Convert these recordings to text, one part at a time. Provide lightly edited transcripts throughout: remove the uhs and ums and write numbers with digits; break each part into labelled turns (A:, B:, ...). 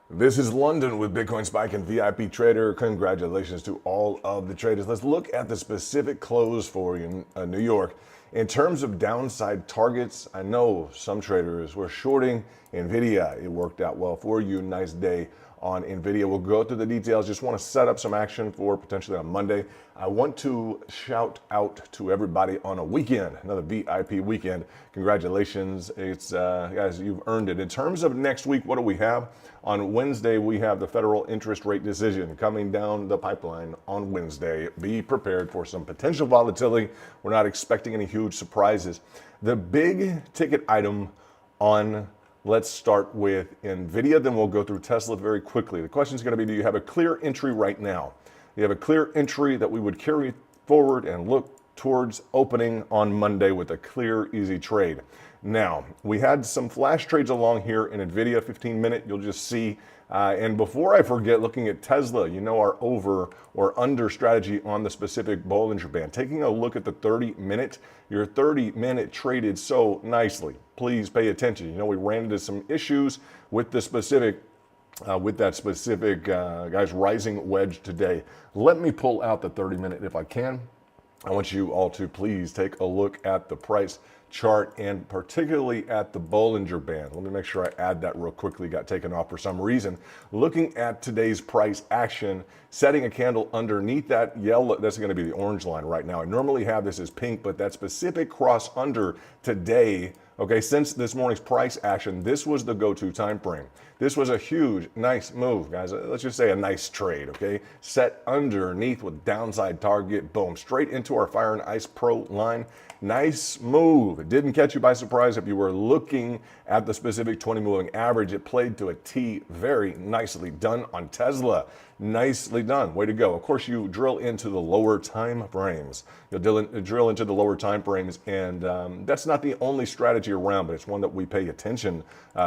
A: This is London with Bitcoin Spike and VIP Trader. Congratulations to all of the traders. Let's look at the specific close for you in New York. In terms of downside targets, I know some traders were shorting NVDA. It worked out well for you. Nice day on NVIDIA. We'll go through the details. Just want to set up some action for potentially on Monday. I want to shout out to everybody on a weekend, another VIP weekend. Congratulations. It's guys, you've earned it. In terms of next week, what do we have? On Wednesday, we have the federal interest rate decision coming down the pipeline on Wednesday. Be prepared for some potential volatility. We're not expecting any huge surprises. The big ticket item on, let's start with NVIDIA, then we'll go through Tesla very quickly. The question is going to be, do you have a clear entry right now? You have a clear entry that we would carry forward and look towards opening on Monday with a clear, easy trade. Now, we had some flash trades along here in NVIDIA, 15-minute, you'll just see. And before I forget, looking at Tesla, you know our over or under strategy on the specific Bollinger Band. Taking a look at the 30-minute, your 30-minute traded so nicely. Please pay attention. You know, we ran into some issues with the specific guys rising wedge today. Let me pull out the 30-minute if I can. I want you all to please take a look at the price chart and particularly at the Bollinger Band. Let me make sure I add that real quickly. Got taken off for some reason. Looking at today's price action, setting a candle underneath that yellow, that's going to be the orange line right now. I normally have this as pink, but that specific cross under today, okay, since this morning's price action, this was the go-to time frame. This was a huge, nice move, guys. Let's just say a nice trade, okay? Set underneath with downside target, boom, straight into our Fire and Ice Pro line. Nice move. It didn't catch you by surprise if you were looking at the specific 20 moving average. It played to a T. Very nicely done on Tesla. Nicely done. Way to go. Of course, you drill into the lower time frames. You'll drill into the lower time frames, and that's not the only strategy around, but it's one that we pay attention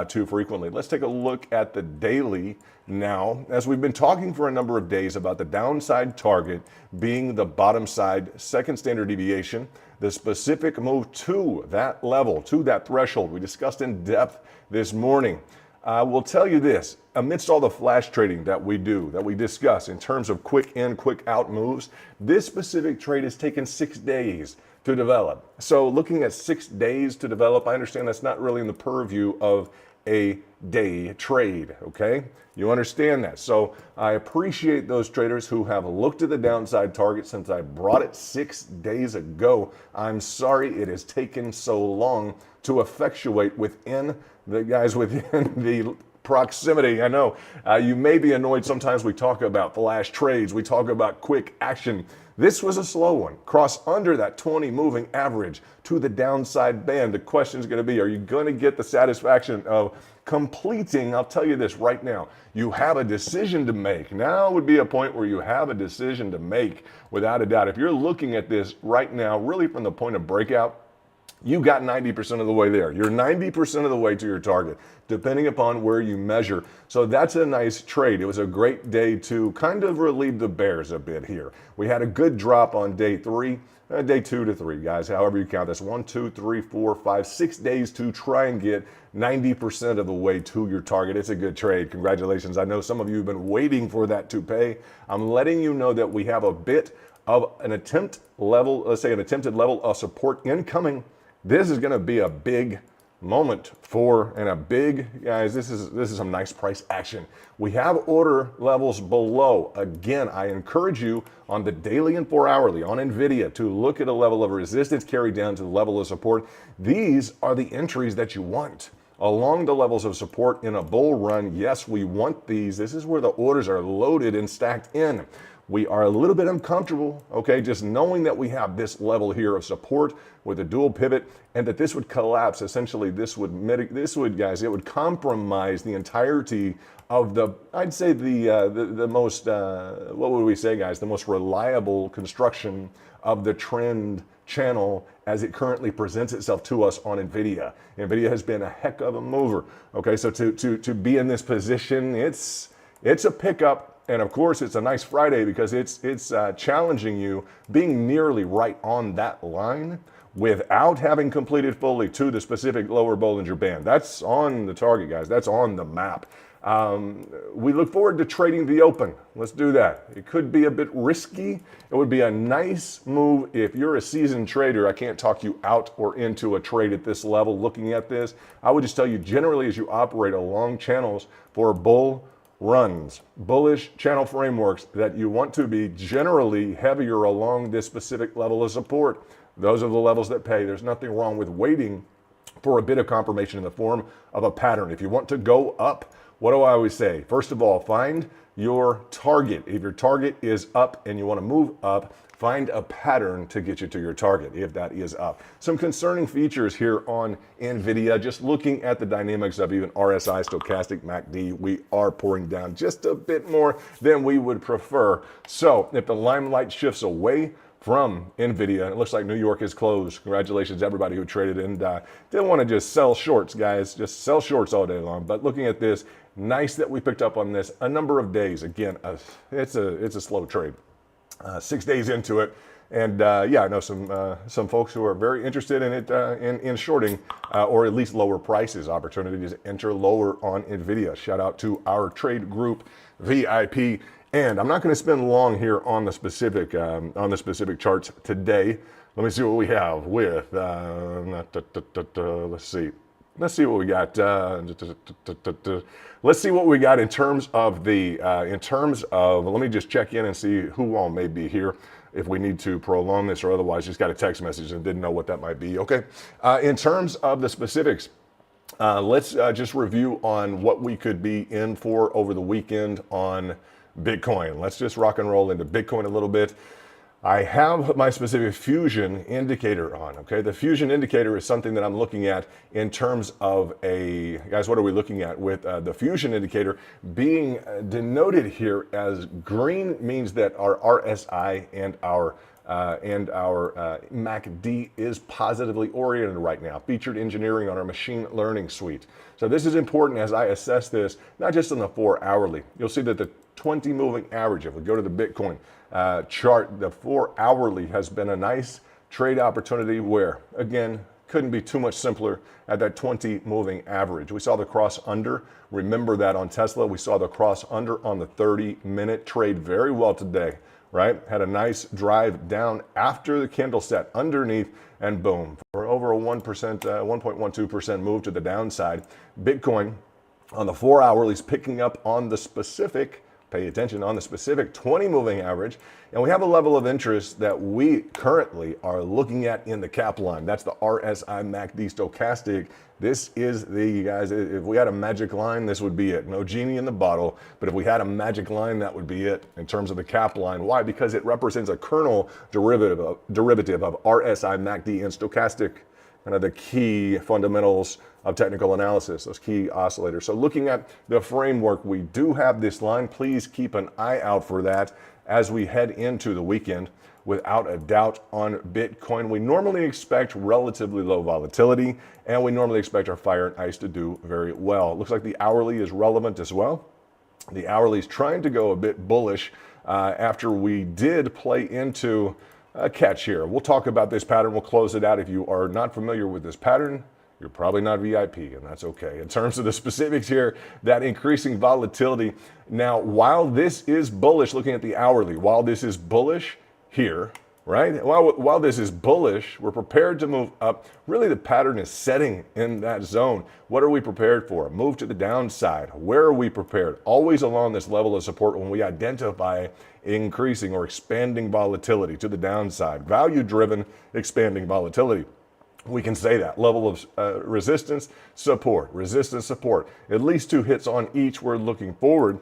A: to frequently. Let's take a look at the daily now. As we've been talking for a number of days about the downside target being the bottom side second standard deviation, the specific move to that level, to that threshold, we discussed in depth this morning. I will tell you this, amidst all the flash trading that we do, that we discuss in terms of quick in, quick out moves, this specific trade has taken 6 days to develop. So looking at 6 days to develop, I understand that's not really in the purview of a day trade, okay? You understand that. So I appreciate those traders who have looked at the downside target since I brought it 6 days ago. I'm sorry it has taken so long to effectuate within the guys within the proximity. I know you may be annoyed sometimes we talk about flash trades, we talk about quick action. This was a slow one. Cross under that 20 moving average to the downside band. The question is going to be, are you going to get the satisfaction of completing? I'll tell you this right now. You have a decision to make. Now would be a point where you have a decision to make without a doubt. If you're looking at this right now, really from the point of breakout, you got 90% of the way there. You're 90% of the way to your target, depending upon where you measure. So that's a nice trade. It was a great day to kind of relieve the bears a bit here. We had a good drop on day 3, day 2 to 3, guys, however you count this. 1, 2, 3, 4, 5, 6 days to try and get 90% of the way to your target. It's a good trade. Congratulations. I know some of you have been waiting for that to pay. I'm letting you know that we have a bit of an attempt level, let's say an attempted level of support incoming. This is going to be a big moment and a big, guys, this is some nice price action. We have order levels below. Again, I encourage you on the daily and 4 hourly on NVIDIA to look at a level of resistance carried down to the level of support. These are the entries that you want along the levels of support in a bull run. Yes, we want these. This is where the orders are loaded and stacked in. We are a little bit uncomfortable, okay, just knowing that we have this level here of support with a dual pivot and that this would collapse. Essentially, this would, guys, it would compromise the entirety of the, I'd say the most, what would we say, guys, the most reliable construction of the trend channel as it currently presents itself to us on NVIDIA. NVIDIA has been a heck of a mover, okay, so to be in this position, it's a pickup. And of course, it's a nice Friday because it's challenging you being nearly right on that line without having completed fully to the specific lower Bollinger Band. That's on the target, guys. That's on the map. We look forward to trading the open. Let's do that. It could be a bit risky. It would be a nice move if you're a seasoned trader. I can't talk you out or into a trade at this level looking at this. I would just tell you generally as you operate along channels for bull runs, bullish channel frameworks, that you want to be generally heavier along this specific level of support. Those are the levels that pay. There's nothing wrong with waiting for a bit of confirmation in the form of a pattern. If you want to go up, what do I always say? First of all, find your target. If your target is up and you want to move up, find a pattern to get you to your target if that is up. Some concerning features here on NVIDIA, just looking at the dynamics of even RSI, stochastic, MACD, we are pouring down just a bit more than we would prefer. So if the limelight shifts away from NVIDIA, it looks like New York is closed. Congratulations everybody who traded and didn't want to just sell shorts, guys, just sell shorts all day long. But looking at this, nice that we picked up on this a number of days. Again, it's a slow trade. 6 days into it, and yeah, I know some folks who are very interested in it in shorting or at least lower prices, opportunities to enter lower on NVIDIA. Shout out to our trade group VIP. And I'm not going to spend long here on the specific charts today. Let me see what we have with. Let's see. Let's see what we got. Let's see what we got in terms of the. Let me just check in and see who all may be here. If we need to prolong this or otherwise, just got a text message and didn't know what that might be. Okay. In terms of the specifics, let's just review on what we could be in for over the weekend on Bitcoin. Let's just rock and roll into Bitcoin a little bit. I have my specific fusion indicator on, okay? The fusion indicator is something that I'm looking at in terms of guys, what are we looking at with the fusion indicator being denoted here as green means that our RSI and our MACD is positively oriented right now. Featured engineering on our machine learning suite. So this is important as I assess this, not just on the 4 hourly. You'll see that the 20 moving average, if we go to the Bitcoin chart, the 4 hourly has been a nice trade opportunity where, again, couldn't be too much simpler at that 20 moving average. We saw the cross under. Remember that on Tesla. We saw the cross under on the 30-minute trade very well today, right? Had a nice drive down after the candle set underneath, and boom, for over a 1%, 1.12% move to the downside. Bitcoin on the 4 hourly is picking up on the specific, pay attention, on the specific 20 moving average. And we have a level of interest that we currently are looking at in the cap line. That's the RSI MACD stochastic. This is the, guys, if we had a magic line, this would be it. No genie in the bottle, but if we had a magic line, that would be it in terms of the cap line. Why? Because it represents a kernel derivative of RSI, MACD, and stochastic, kind of the key fundamentals of technical analysis, those key oscillators. So looking at the framework, we do have this line. Please keep an eye out for that as we head into the weekend. Without a doubt on Bitcoin, we normally expect relatively low volatility, and we normally expect our fire and ice to do very well. It looks like the hourly is relevant as well. The hourly is trying to go a bit bullish after we did play into a catch here. We'll talk about this pattern. We'll close it out. If you are not familiar with this pattern, you're probably not VIP, and that's okay. In terms of the specifics here, that increasing volatility. Now, while this is bullish, looking at the hourly, while this is bullish here, right? While this is bullish, we're prepared to move up. Really, the pattern is setting in that zone. What are we prepared for? Move to the downside. Where are we prepared? Always along this level of support when we identify increasing or expanding volatility to the downside. Value-driven expanding volatility. We can say that level of resistance, support, at least 2 hits on each. We're looking forward,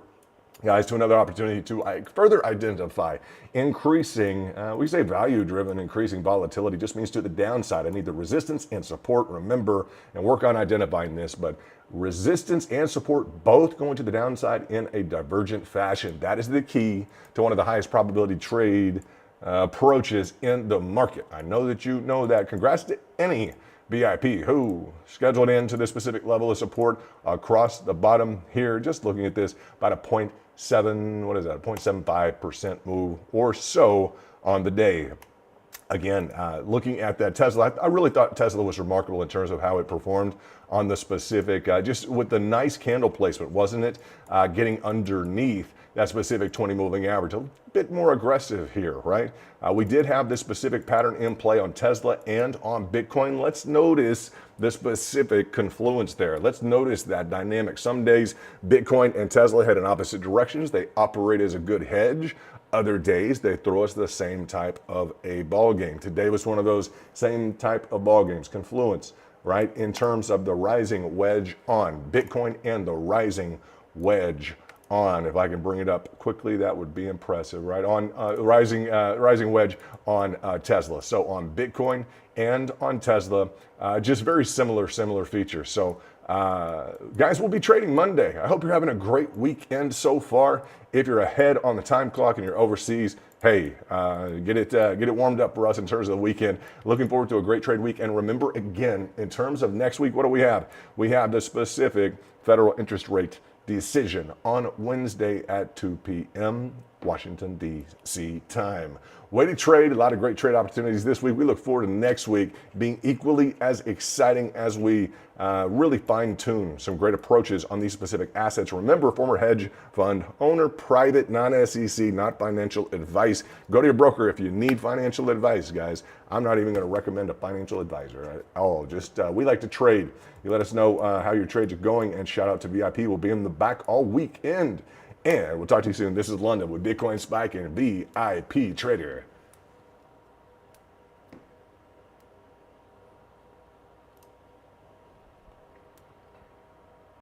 A: guys, to another opportunity to further identify increasing, we say value-driven, increasing volatility just means to the downside. I need the resistance and support, remember, and work on identifying this, but resistance and support both going to the downside in a divergent fashion. That is the key to one of the highest probability trade approaches in the market. I know that you know that. Congrats to any VIP who scheduled into this specific level of support across the bottom here. Just looking at this, about a 0.75% move or so on the day. Again, looking at that Tesla, I really thought Tesla was remarkable in terms of how it performed on the specific, just with the nice candle placement, wasn't it? Getting underneath that specific 20 moving average, a bit more aggressive here, right? We did have this specific pattern in play on Tesla and on Bitcoin. Let's notice the specific confluence there. Let's notice that dynamic. Some days Bitcoin and Tesla head in opposite directions. They operate as a good hedge. Other days, they throw us the same type of a ball game. Today was one of those same type of ball games, confluence, right? In terms of the rising wedge on Bitcoin and the rising wedge on, if I can bring it up quickly, that would be impressive, right? On rising wedge on Tesla. So on Bitcoin and on Tesla, just very similar features. So guys, we'll be trading Monday. I hope you're having a great weekend so far. If you're ahead on the time clock and you're overseas, hey, get it warmed up for us in terms of the weekend. Looking forward to a great trade week. And remember, again, in terms of next week, what do we have? We have the specific federal interest rate decision on Wednesday at 2 p.m. Washington, D.C. time. Way to trade, a lot of great trade opportunities this week. We look forward to next week being equally as exciting as we really fine-tune some great approaches on these specific assets. Remember, former hedge fund owner, private, non-SEC, not financial advice. Go to your broker if you need financial advice, guys. I'm not even going to recommend a financial advisor at all. Just we like to trade. You let us know how your trades are going, and shout out to VIP. We'll be in the back all weekend. And we'll talk to you soon. This is London with Bitcoin Spike and VIP Trader.